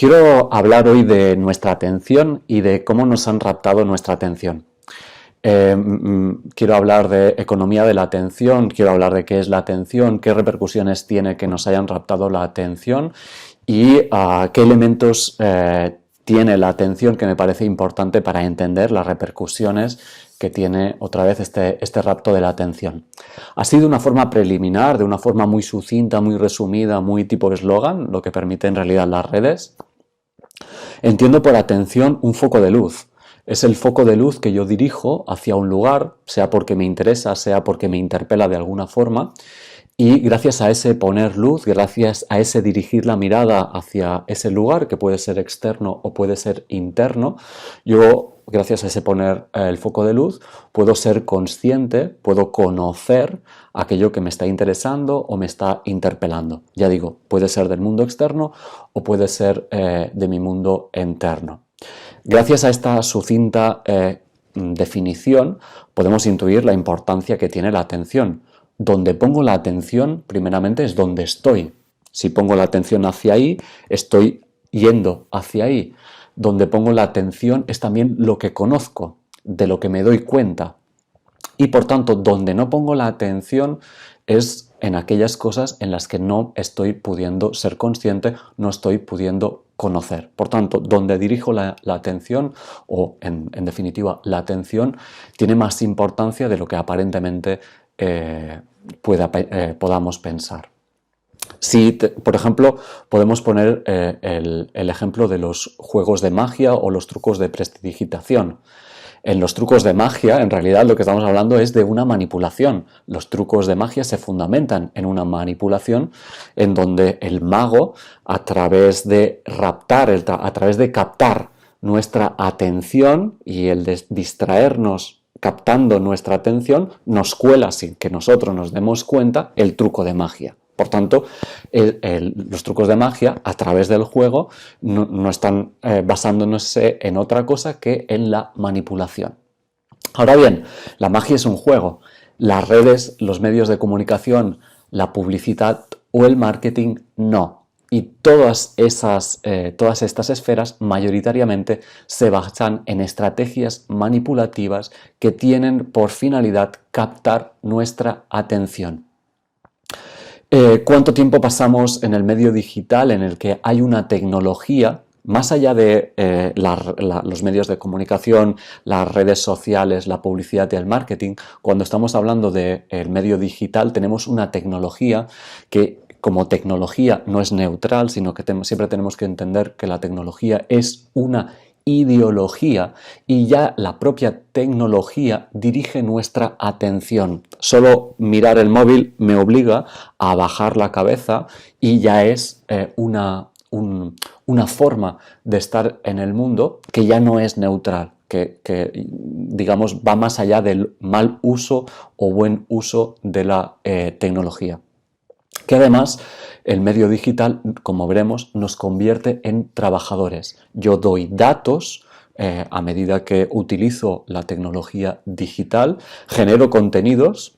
Quiero hablar hoy de nuestra atención y de cómo nos han raptado nuestra atención. Quiero hablar de economía de la atención, quiero hablar de qué es la atención, qué repercusiones tiene que nos hayan raptado la atención y qué elementos tiene la atención que me parece importante para entender las repercusiones que tiene otra vez este rapto de la atención. Así de una forma preliminar, de una forma muy sucinta, muy resumida, muy tipo eslogan, lo que permite en realidad las redes. Entiendo por atención un foco de luz. Es el foco de luz que yo dirijo hacia un lugar, sea porque me interesa, sea porque me interpela de alguna forma, y gracias a ese poner luz, gracias a ese dirigir la mirada hacia ese lugar, que puede ser externo o puede ser interno, yo, gracias a ese poner el foco de luz, puedo ser consciente, puedo conocer aquello que me está interesando o me está interpelando. Ya digo, puede ser del mundo externo o puede ser de mi mundo interno. Gracias a esta sucinta definición, podemos intuir la importancia que tiene la atención. Donde pongo la atención, primeramente, es donde estoy. Si pongo la atención hacia ahí, estoy yendo hacia ahí. Donde pongo la atención es también lo que conozco, de lo que me doy cuenta. Y por tanto, donde no pongo la atención es en aquellas cosas en las que no estoy pudiendo ser consciente, no estoy pudiendo conocer. Por tanto, donde dirijo la atención, o en definitiva la atención, tiene más importancia de lo que aparentemente podamos pensar. Si, por ejemplo, podemos poner el ejemplo de los juegos de magia o los trucos de prestidigitación. En los trucos de magia, en realidad lo que estamos hablando es de una manipulación. Los trucos de magia se fundamentan en una manipulación en donde el mago, a través de raptar, a través de captar nuestra atención y el de distraernos captando nuestra atención, nos cuela sin que nosotros nos demos cuenta el truco de magia. Por tanto, los trucos de magia, a través del juego, no están basándose en otra cosa que en la manipulación. Ahora bien, la magia es un juego. Las redes, los medios de comunicación, la publicidad o el marketing, no. Y todas estas esferas mayoritariamente se basan en estrategias manipulativas que tienen por finalidad captar nuestra atención. ¿Cuánto tiempo pasamos en el medio digital en el que hay una tecnología, más allá de los medios de comunicación, las redes sociales, la publicidad y el marketing? Cuando estamos hablando del medio digital tenemos una tecnología que, como tecnología, no es neutral, sino que siempre tenemos que entender que la tecnología es una ideología y ya la propia tecnología dirige nuestra atención. Solo mirar el móvil me obliga a bajar la cabeza y ya es una forma de estar en el mundo que ya no es neutral, que digamos va más allá del mal uso o buen uso de la tecnología. Que además el medio digital, como veremos, nos convierte en trabajadores. Yo doy datos a medida que utilizo la tecnología digital, genero contenidos,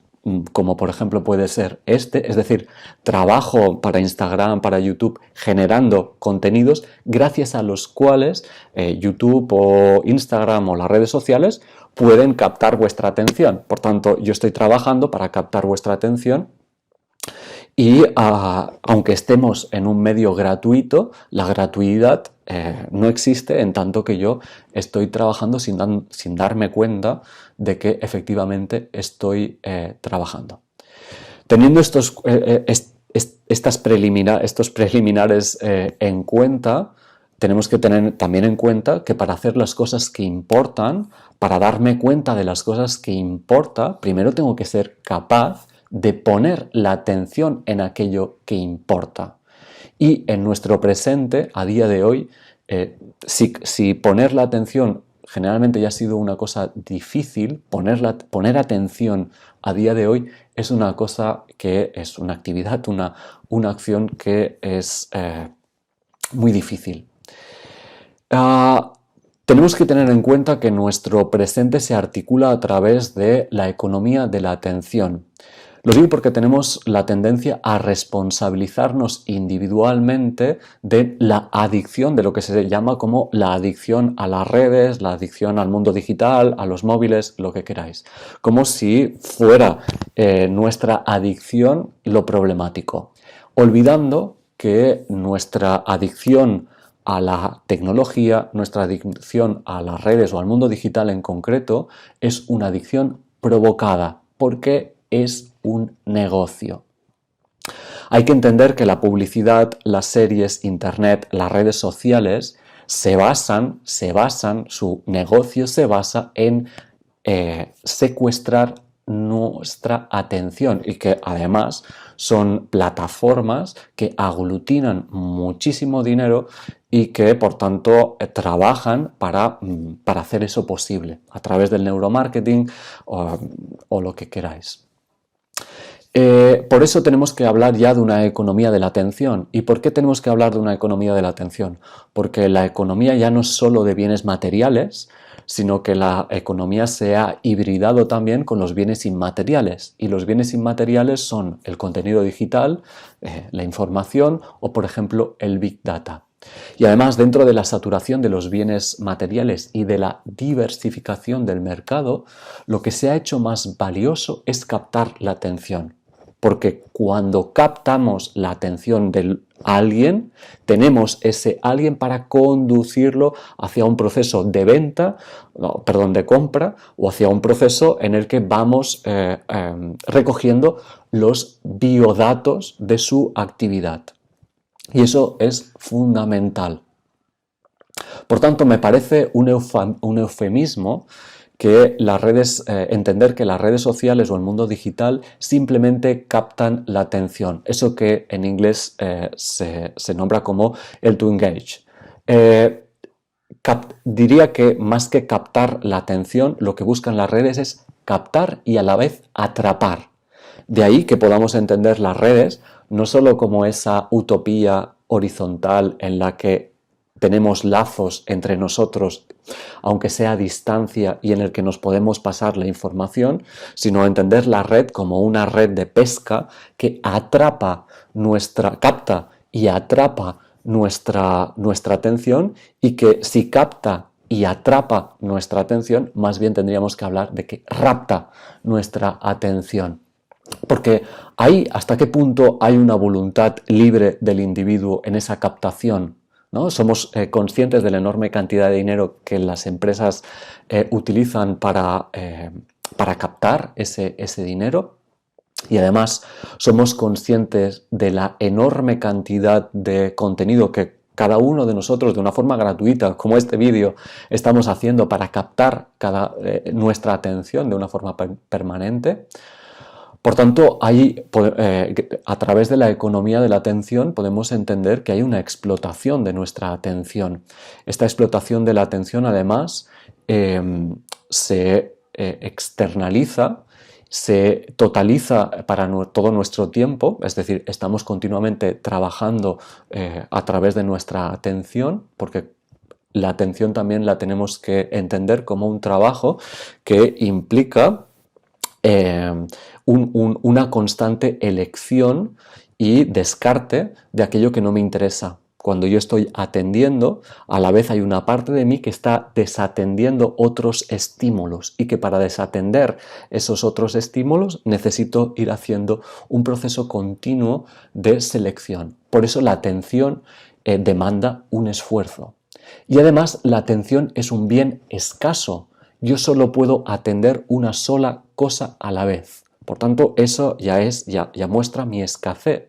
como por ejemplo puede ser es decir, trabajo para Instagram, para YouTube, generando contenidos gracias a los cuales YouTube o Instagram o las redes sociales pueden captar vuestra atención. Por tanto, yo estoy trabajando para captar vuestra atención. Y aunque estemos en un medio gratuito, la gratuidad no existe en tanto que yo estoy trabajando sin darme cuenta de que efectivamente estoy trabajando. Teniendo estos preliminares en cuenta, tenemos que tener también en cuenta que para hacer las cosas que importan, para darme cuenta de las cosas que importan, primero tengo que ser capaz de poner la atención en aquello que importa. Y en nuestro presente, a día de hoy, si poner la atención generalmente ya ha sido una cosa difícil, poner atención a día de hoy es una cosa que es una actividad, una acción que es muy difícil. Tenemos que tener en cuenta que nuestro presente se articula a través de la economía de la atención. Lo digo porque tenemos la tendencia a responsabilizarnos individualmente de la adicción, de lo que se llama como la adicción a las redes, la adicción al mundo digital, a los móviles, lo que queráis. Como si fuera nuestra adicción lo problemático, olvidando que nuestra adicción a la tecnología, nuestra adicción a las redes o al mundo digital en concreto, es una adicción provocada, porque es un negocio. Hay que entender que la publicidad, las series, internet, las redes sociales su negocio se basa en secuestrar nuestra atención y que además son plataformas que aglutinan muchísimo dinero y que por tanto trabajan para hacer eso posible a través del neuromarketing o lo que queráis. Por eso tenemos que hablar ya de una economía de la atención. ¿Y por qué tenemos que hablar de una economía de la atención? Porque la economía ya no es solo de bienes materiales, sino que la economía se ha hibridado también con los bienes inmateriales. Y los bienes inmateriales son el contenido digital, la información o, por ejemplo, el Big Data. Y además, dentro de la saturación de los bienes materiales y de la diversificación del mercado, lo que se ha hecho más valioso es captar la atención. Porque cuando captamos la atención de alguien, tenemos ese alguien para conducirlo hacia un proceso de venta, de compra, o hacia un proceso en el que vamos recogiendo los biodatos de su actividad. Y eso es fundamental. Por tanto, me parece un eufemismo que entender que las redes sociales o el mundo digital simplemente captan la atención. Eso que en inglés se nombra como el to engage. Diría que más que captar la atención, lo que buscan las redes es captar y a la vez atrapar. De ahí que podamos entender las redes no solo como esa utopía horizontal en la que tenemos lazos entre nosotros, aunque sea a distancia y en el que nos podemos pasar la información, sino entender la red como una red de pesca que capta y atrapa nuestra atención, y que si capta y atrapa nuestra atención, más bien tendríamos que hablar de que rapta nuestra atención. Porque ¿hasta qué punto hay una voluntad libre del individuo en esa captación? ¿No? Somos conscientes de la enorme cantidad de dinero que las empresas utilizan para captar ese dinero, y además somos conscientes de la enorme cantidad de contenido que cada uno de nosotros de una forma gratuita, como este vídeo, estamos haciendo para captar nuestra atención de una forma permanente. Por tanto, a través de la economía de la atención podemos entender que hay una explotación de nuestra atención. Esta explotación de la atención, además, se externaliza, se totaliza para todo nuestro tiempo, es decir, estamos continuamente trabajando a través de nuestra atención, porque la atención también la tenemos que entender como un trabajo que implica una constante elección y descarte de aquello que no me interesa. Cuando yo estoy atendiendo, a la vez hay una parte de mí que está desatendiendo otros estímulos, y que para desatender esos otros estímulos necesito ir haciendo un proceso continuo de selección. Por eso la atención demanda un esfuerzo. Y además la atención es un bien escaso. Yo solo puedo atender una sola cosa a la vez. Por tanto, eso ya muestra mi escasez.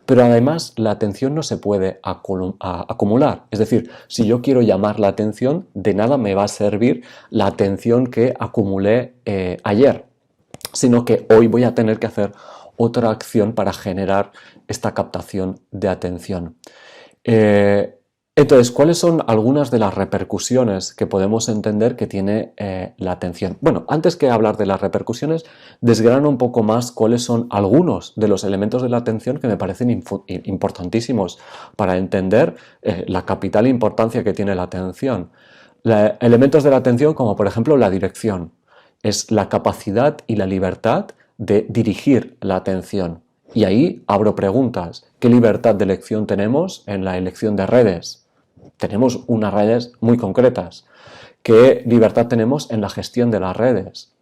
Pero además la atención no se puede acumular. Es decir, si yo quiero llamar la atención, de nada me va a servir la atención que acumulé ayer, sino que hoy voy a tener que hacer otra acción para generar esta captación de atención. Entonces, ¿cuáles son algunas de las repercusiones que podemos entender que tiene la atención? Bueno, antes que hablar de las repercusiones, desgrano un poco más cuáles son algunos de los elementos de la atención que me parecen importantísimos para entender la capital importancia que tiene la atención. Elementos de la atención como, por ejemplo, la dirección. Es la capacidad y la libertad de dirigir la atención. Y ahí abro preguntas. ¿Qué libertad de elección tenemos en la elección de redes? Tenemos unas redes muy concretas. ¿Qué libertad tenemos en la gestión de las redes?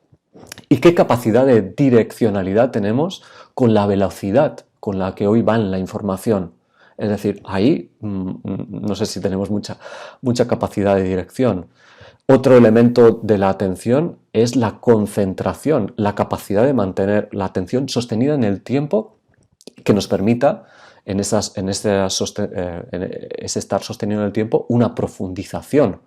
¿Y qué capacidad de direccionalidad tenemos con la velocidad con la que hoy va la información? Es decir, ahí no sé si tenemos mucha capacidad de dirección. Otro elemento de la atención es la concentración, la capacidad de mantener la atención sostenida en el tiempo que nos permita en ese estar sostenido en el tiempo una profundización.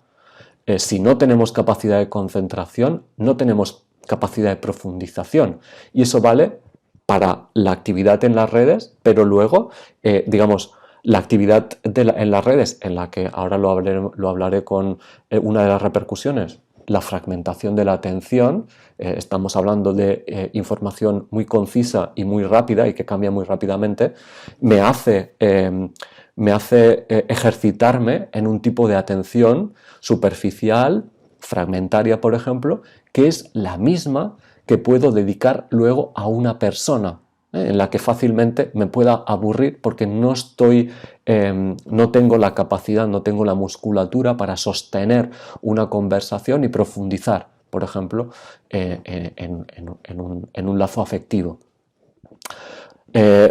Si no tenemos capacidad de concentración, no tenemos capacidad de profundización. Y eso vale para la actividad en las redes, pero luego, digamos, la actividad en las redes, en la que ahora lo hablaré con una de las repercusiones, la fragmentación de la atención, estamos hablando de información muy concisa y muy rápida y que cambia muy rápidamente, me hace ejercitarme en un tipo de atención superficial, fragmentaria, por ejemplo, que es la misma que puedo dedicar luego a una persona, en la que fácilmente me pueda aburrir porque no tengo la capacidad, no tengo la musculatura para sostener una conversación y profundizar, por ejemplo, en un lazo afectivo.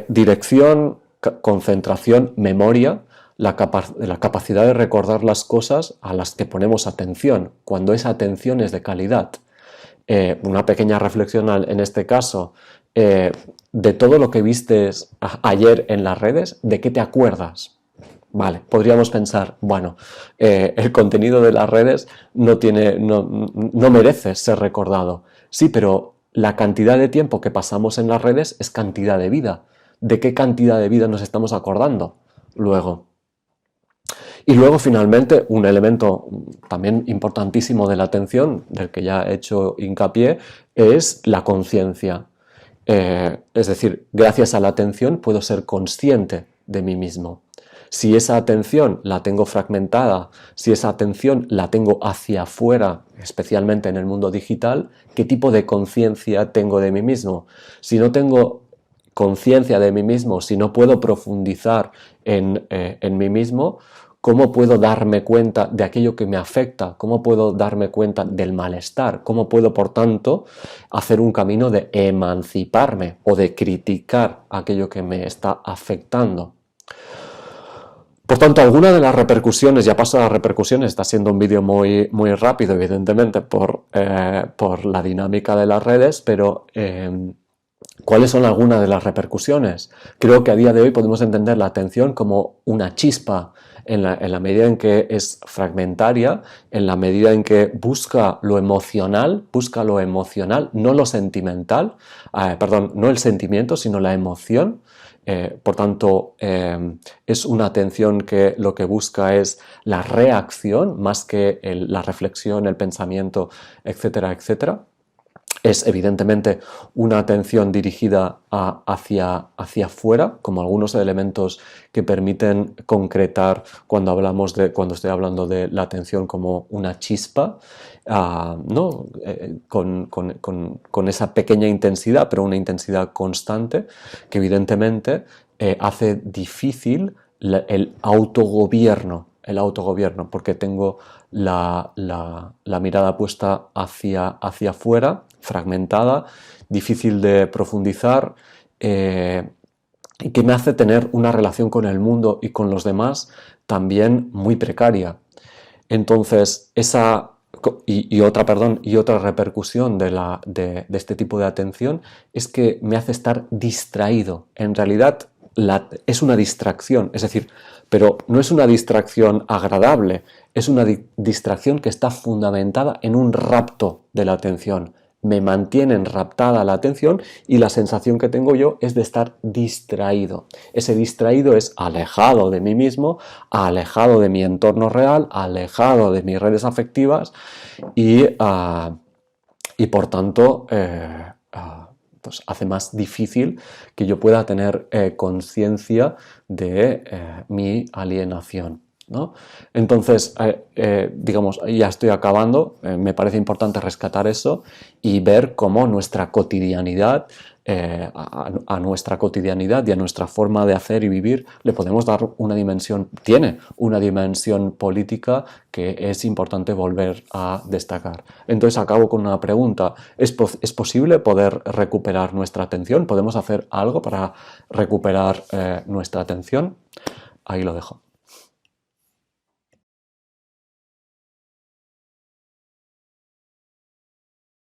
Dirección, concentración, memoria, la capacidad de recordar las cosas a las que ponemos atención, cuando esa atención es de calidad. Una pequeña reflexión en este caso, de todo lo que vistes ayer en las redes, ¿de qué te acuerdas? Vale, podríamos pensar, bueno, el contenido de las redes no merece ser recordado. Sí, pero la cantidad de tiempo que pasamos en las redes es cantidad de vida. ¿De qué cantidad de vida nos estamos acordando luego? Y luego, finalmente, un elemento también importantísimo de la atención, del que ya he hecho hincapié, es la conciencia. Es decir, gracias a la atención puedo ser consciente de mí mismo. Si esa atención la tengo fragmentada, si esa atención la tengo hacia afuera, especialmente en el mundo digital, ¿qué tipo de conciencia tengo de mí mismo? Si no tengo conciencia de mí mismo, si no puedo profundizar en mí mismo, ¿cómo puedo darme cuenta de aquello que me afecta? ¿Cómo puedo darme cuenta del malestar? ¿Cómo puedo, por tanto, hacer un camino de emanciparme o de criticar aquello que me está afectando? Por tanto, alguna de las repercusiones, ya paso a las repercusiones, está siendo un vídeo muy rápido, evidentemente, por la dinámica de las redes, pero ¿cuáles son algunas de las repercusiones? Creo que a día de hoy podemos entender la atención como una chispa, en la medida en que es fragmentaria, en la medida en que busca lo emocional, no lo sentimental, no el sentimiento, sino la emoción. Por tanto, es una atención que lo que busca es la reacción más que la reflexión, el pensamiento, etcétera, etcétera. Es evidentemente una atención dirigida hacia afuera, como algunos elementos que permiten concretar cuando estoy hablando de la atención como una chispa, ¿no? Con esa pequeña intensidad, pero una intensidad constante, que evidentemente hace difícil el autogobierno, porque tengo la mirada puesta hacia afuera, fragmentada, difícil de profundizar, y que me hace tener una relación con el mundo y con los demás también muy precaria. Entonces, otra repercusión de este tipo de atención es que me hace estar distraído. En realidad es una distracción, es decir, pero no es una distracción agradable, es una distracción que está fundamentada en un rapto de la atención. Me mantienen raptada la atención y la sensación que tengo yo es de estar distraído. Ese distraído es alejado de mí mismo, alejado de mi entorno real, alejado de mis redes afectivas y por tanto pues hace más difícil que yo pueda tener conciencia de mi alienación, ¿no? Entonces, digamos, ya estoy acabando, me parece importante rescatar eso y ver cómo nuestra cotidianidad a nuestra cotidianidad y a nuestra forma de hacer y vivir, le podemos dar una dimensión, tiene una dimensión política que es importante volver a destacar. Entonces acabo con una pregunta. ¿Es posible poder recuperar nuestra atención? ¿Podemos hacer algo para recuperar nuestra atención? Ahí lo dejo.